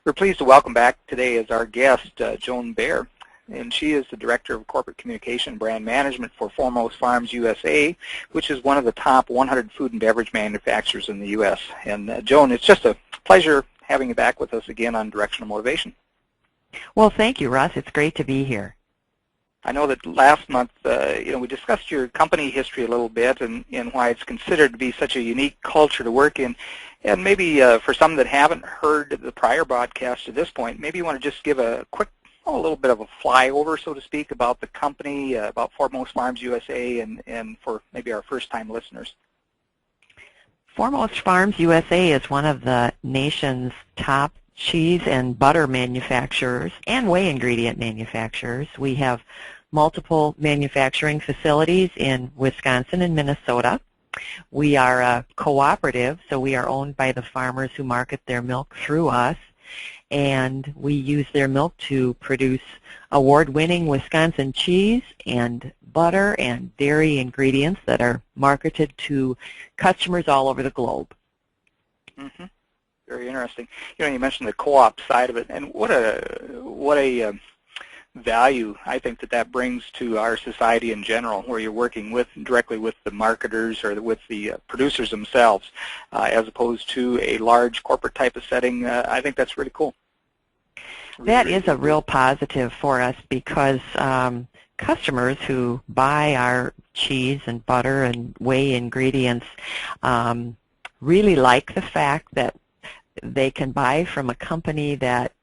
We're pleased to welcome back today as our guest Joan Behr, and she is the Director of Corporate Communication and Brand Management for Foremost Farms USA, which is one of the top 100 food and beverage manufacturers in the U.S. And Joan, it's just a pleasure having you back with us again on Directional Motivation. Well, thank you, Russ. It's great to be here. I know that last month, we discussed your company history a little bit and why it's considered to be such a unique culture to work in. And maybe for some that haven't heard the prior broadcast to this point, maybe you want to just give a quick, a little bit of a flyover, so to speak, about the company, about Foremost Farms USA, and for maybe our first-time listeners. Foremost Farms USA is one of the nation's top cheese and butter manufacturers and whey ingredient manufacturers. We have multiple manufacturing facilities in Wisconsin and Minnesota. We are a cooperative, so we are owned by the farmers who market their milk through us, and we use their milk to produce award-winning Wisconsin cheese and butter and dairy ingredients that are marketed to customers all over the globe. Mm-hmm. Very interesting. You mentioned the co-op side of it, and what a value I think that brings to our society in general, where you're working directly with the marketers or with the producers themselves, as opposed to a large corporate type of setting. I think that's really cool. That is a real positive for us because customers who buy our cheese and butter and whey ingredients really like the fact that they can buy from a company that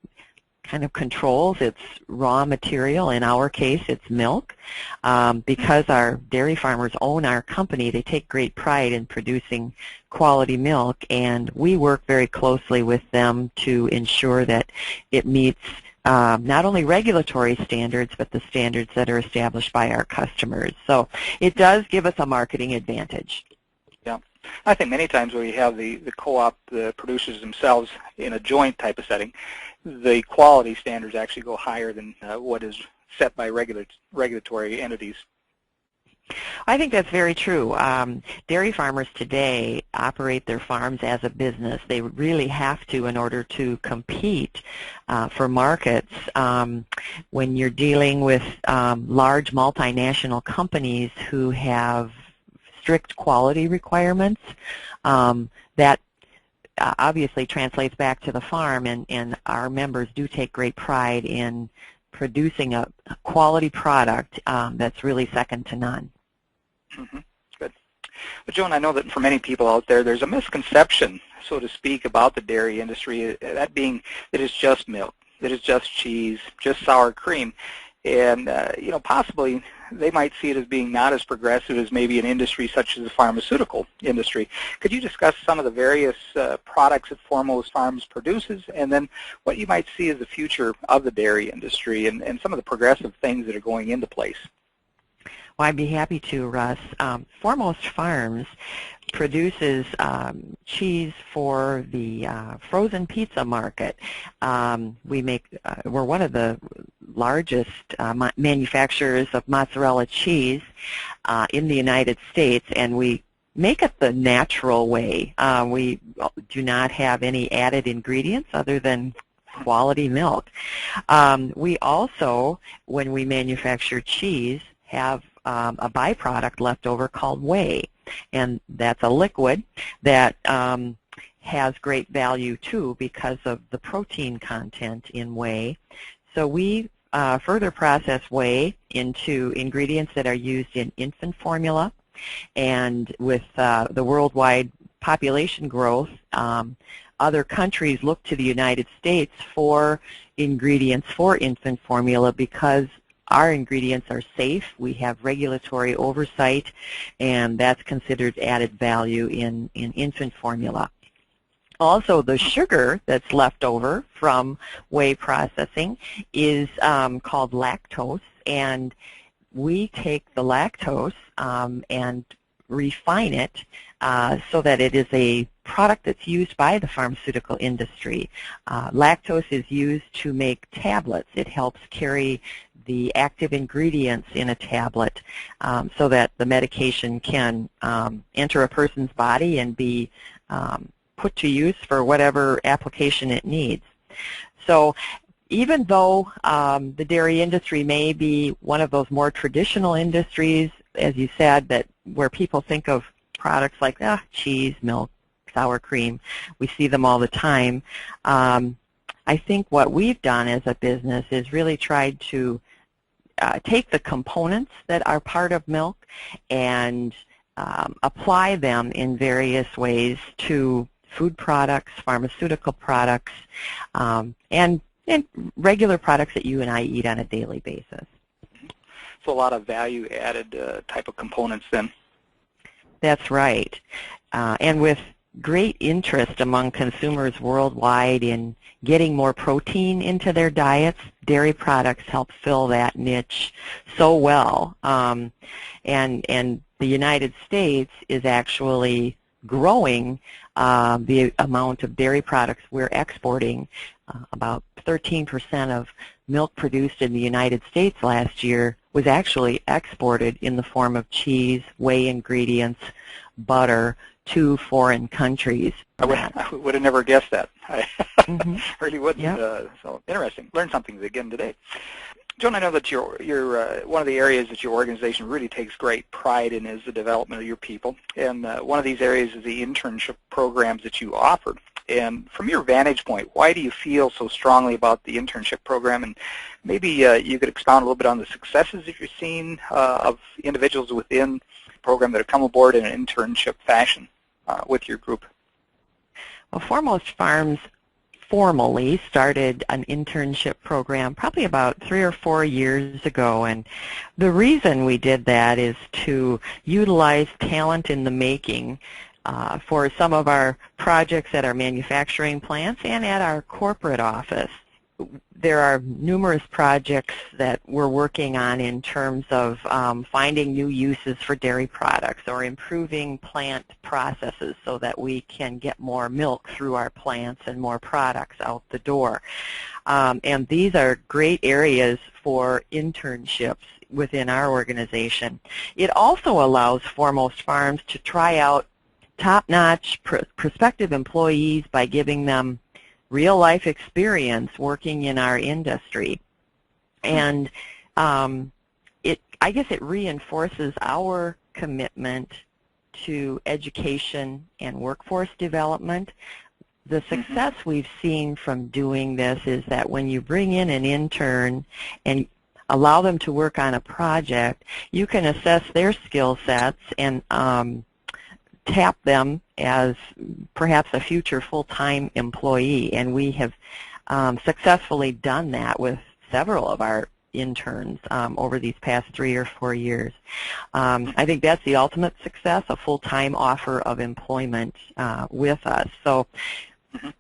kind of controls its raw material. In our case, it's milk. Because our dairy farmers own our company, they take great pride in producing quality milk, and we work very closely with them to ensure that it meets not only regulatory standards, but the standards that are established by our customers. So it does give us a marketing advantage. Yeah. I think many times where you have the co-op, the producers themselves in a joint type of setting, the quality standards actually go higher than what is set by regulatory entities. I think that's very true. Dairy farmers today operate their farms as a business. They really have to in order to compete for markets. When you're dealing with large multinational companies who have strict quality requirements, that obviously translates back to the farm, and our members do take great pride in producing a quality product that's really second to none. Mm-hmm. Good. But Joan, I know that for many people out there, there's a misconception, so to speak, about the dairy industry, that being that it's just milk, that it's just cheese, just sour cream. And, possibly they might see it as being not as progressive as maybe an industry such as the pharmaceutical industry. Could you discuss some of the various products that Foremost Farms produces, and then what you might see as the future of the dairy industry and some of the progressive things that are going into place? Well, I'd be happy to, Russ. Foremost Farms produces cheese for the frozen pizza market. We're one of the largest manufacturers of mozzarella cheese in the United States, and we make it the natural way. We do not have any added ingredients other than quality milk. We also, when we manufacture cheese, have a byproduct left over called whey, and that's a liquid that has great value too because of the protein content in whey. So we further process whey into ingredients that are used in infant formula, and with the worldwide population growth, other countries look to the United States for ingredients for infant formula because our ingredients are safe, we have regulatory oversight, and that's considered added value in infant formula. Also, the sugar that's left over from whey processing is called lactose, and we take the lactose and refine it so that it is a product that's used by the pharmaceutical industry. Lactose is used to make tablets. It helps carry the active ingredients in a tablet so that the medication can enter a person's body and be put to use for whatever application it needs. So even though the dairy industry may be one of those more traditional industries, as you said, that where people think of products like cheese, milk, sour cream, we see them all the time. I think what we've done as a business is really tried to take the components that are part of milk and apply them in various ways to food products, pharmaceutical products, and regular products that you and I eat on a daily basis. So a lot of value-added type of components then. That's right. And with great interest among consumers worldwide in getting more protein into their diets, dairy products help fill that niche so well. And the United States is actually growing the amount of dairy products we're exporting. About 13% of milk produced in the United States last year was actually exported in the form of cheese, whey ingredients, butter, to foreign countries. I would have never guessed that. I really wouldn't. Yep. So interesting. Learned something again today. Joan, I know that you're one of the areas that your organization really takes great pride in is the development of your people, and one of these areas is the internship programs that you offer. And from your vantage point, why do you feel so strongly about the internship program? And maybe you could expound a little bit on the successes that you're seeing of individuals within the program that have come aboard in an internship fashion with your group. Well, Foremost Farms formally started an internship program probably about 3 or 4 years ago, and the reason we did that is to utilize talent in the making for some of our projects at our manufacturing plants and at our corporate office. There are numerous projects that we're working on in terms of finding new uses for dairy products or improving plant processes so that we can get more milk through our plants and more products out the door. And these are great areas for internships within our organization. It also allows Foremost Farms to try out top-notch prospective employees by giving them real-life experience working in our industry. And I guess it reinforces our commitment to education and workforce development. The success we've seen from doing this is that when you bring in an intern and allow them to work on a project, you can assess their skill sets and tap them as perhaps a future full-time employee, and we have successfully done that with several of our interns over these past 3 or 4 years. I think that's the ultimate success, a full-time offer of employment with us. So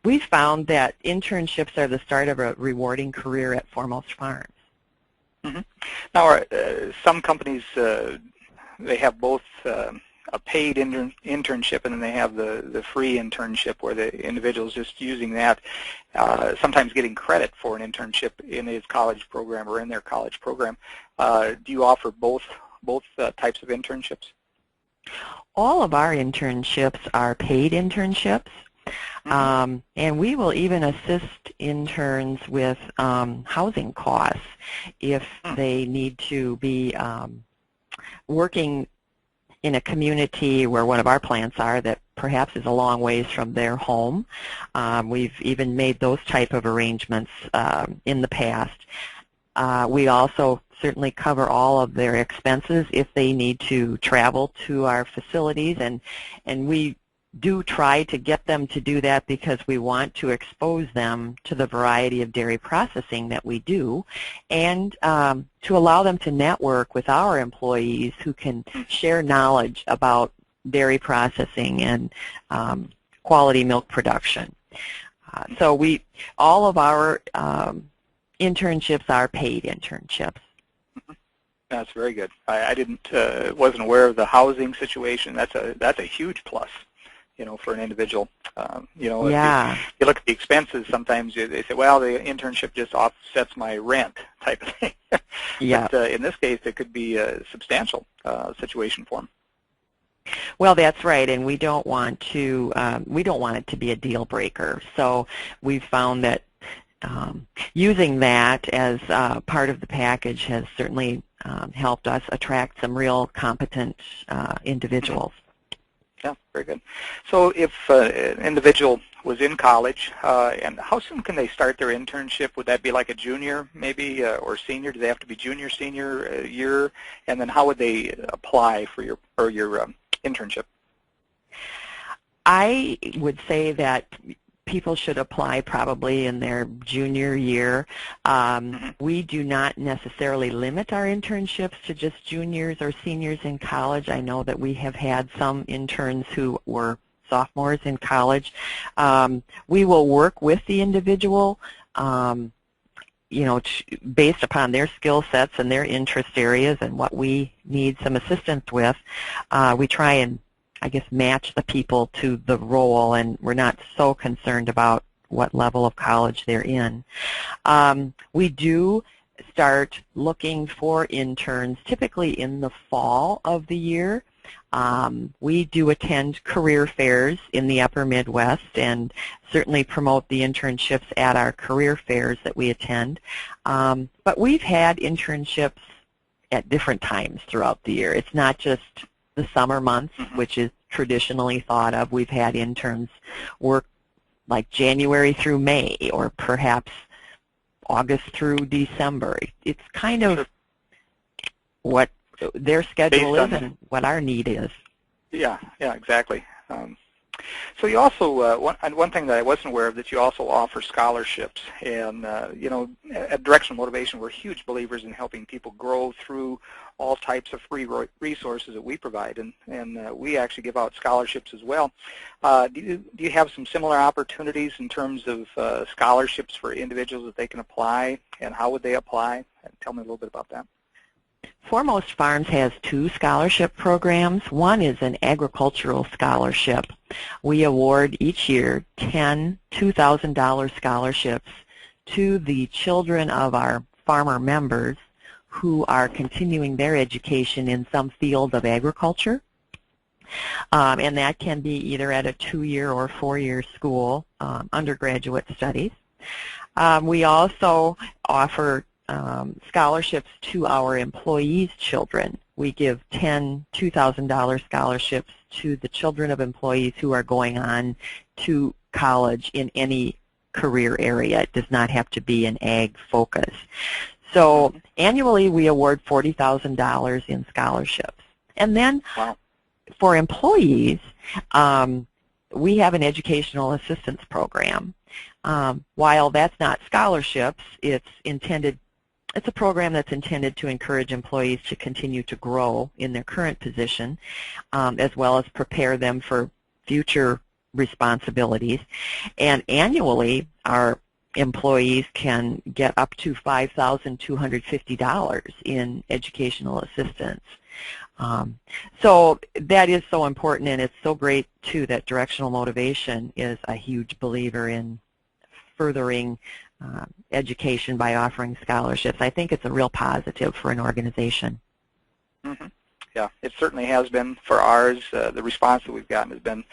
we found that internships are the start of a rewarding career at Foremost Farms. Now, some companies, they have both a paid internship, and then they have the free internship where the individual is just using that, sometimes getting credit for an internship in his college program or in their college program. Do you offer both types of internships? All of our internships are paid internships, and we will even assist interns with housing costs if they need to be working in a community where one of our plants are that perhaps is a long ways from their home. We've even made those type of arrangements in the past. We also certainly cover all of their expenses if they need to travel to our facilities, and we do try to get them to do that because we want to expose them to the variety of dairy processing that we do, and to allow them to network with our employees who can share knowledge about dairy processing and quality milk production. So all of our internships are paid internships. That's very good. I wasn't aware of the housing situation. That's a huge plus, for an individual. Yeah. If you look at the expenses, sometimes they say, well, the internship just offsets my rent type of thing. Yeah. But in this case, it could be a substantial situation for them. Well, that's right, and we don't want it to be a deal breaker. So we've found that using that as part of the package has certainly helped us attract some real competent individuals. Yeah, very good. So if an individual was in college, and how soon can they start their internship? Would that be like a junior maybe or senior? Do they have to be junior, senior year? And then how would they apply for your internship? I would say that people should apply probably in their junior year. We do not necessarily limit our internships to just juniors or seniors in college. I know that we have had some interns who were sophomores in college. We will work with the individual, based upon their skill sets and their interest areas and what we need some assistance with. We try and match the people to the role, and we're not so concerned about what level of college they're in. We do start looking for interns typically in the fall of the year. We do attend career fairs in the upper Midwest and certainly promote the internships at our career fairs that we attend. But we've had internships at different times throughout the year. It's not just the summer months, which is traditionally thought of. We've had interns work like January through May or perhaps August through December. It's kind of what their schedule is and what our need is. Yeah, exactly. So you also, one thing that I wasn't aware of, that you also offer scholarships. And, at Directional Motivation, we're huge believers in helping people grow through all types of free resources that we provide. And we actually give out scholarships as well. Do you have some similar opportunities in terms of scholarships for individuals that they can apply, and how would they apply? And tell me a little bit about that. Foremost Farms has two scholarship programs. One is an agricultural scholarship. We award each year 10 $2,000 scholarships to the children of our farmer members who are continuing their education in some field of agriculture. And that can be either at a 2-year or 4-year school, undergraduate studies. We also offer scholarships to our employees' children. We give 10 $2,000 scholarships to the children of employees who are going on to college in any career area. It does not have to be an ag focus. So annually we award $40,000 in scholarships. And then for employees, we have an educational assistance program. While that's not scholarships, it's a program that's intended to encourage employees to continue to grow in their current position, as well as prepare them for future responsibilities. And annually, our employees can get up to $5,250 in educational assistance. So that is so important, and it's so great, too, that Directional Motivation is a huge believer in furthering education by offering scholarships. I think it's a real positive for an organization. Yeah, it certainly has been for ours. The response that we've gotten has been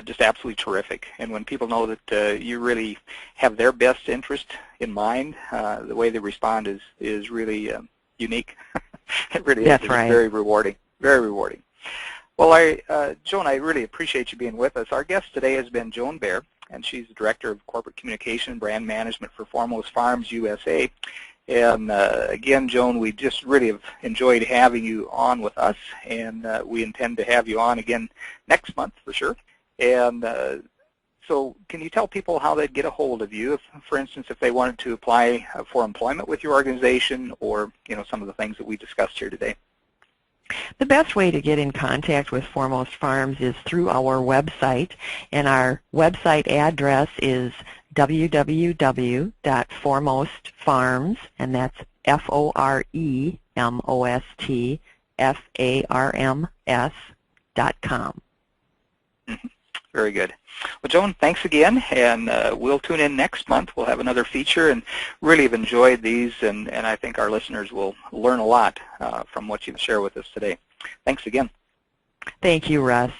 just absolutely terrific. And when people know that you really have their best interest in mind, the way they respond is really unique. It really That's is. Right. It's very rewarding. Very rewarding. Well, Joan, I really appreciate you being with us. Our guest today has been Joan Behr, and she's the Director of Corporate Communication and Brand Management for Foremost Farms USA. And again, Joan, we just really have enjoyed having you on with us, and we intend to have you on again next month for sure. And so can you tell people how they'd get a hold of you, if, for instance, if they wanted to apply for employment with your organization, or some of the things that we discussed here today? The best way to get in contact with Foremost Farms is through our website, and our website address is www.foremostfarms, and that's FOREMOSTFARMS.com. Very good. Well, Joan, thanks again, and we'll tune in next month. We'll have another feature, and really have enjoyed these, and I think our listeners will learn a lot from what you share with us today. Thanks again. Thank you, Russ.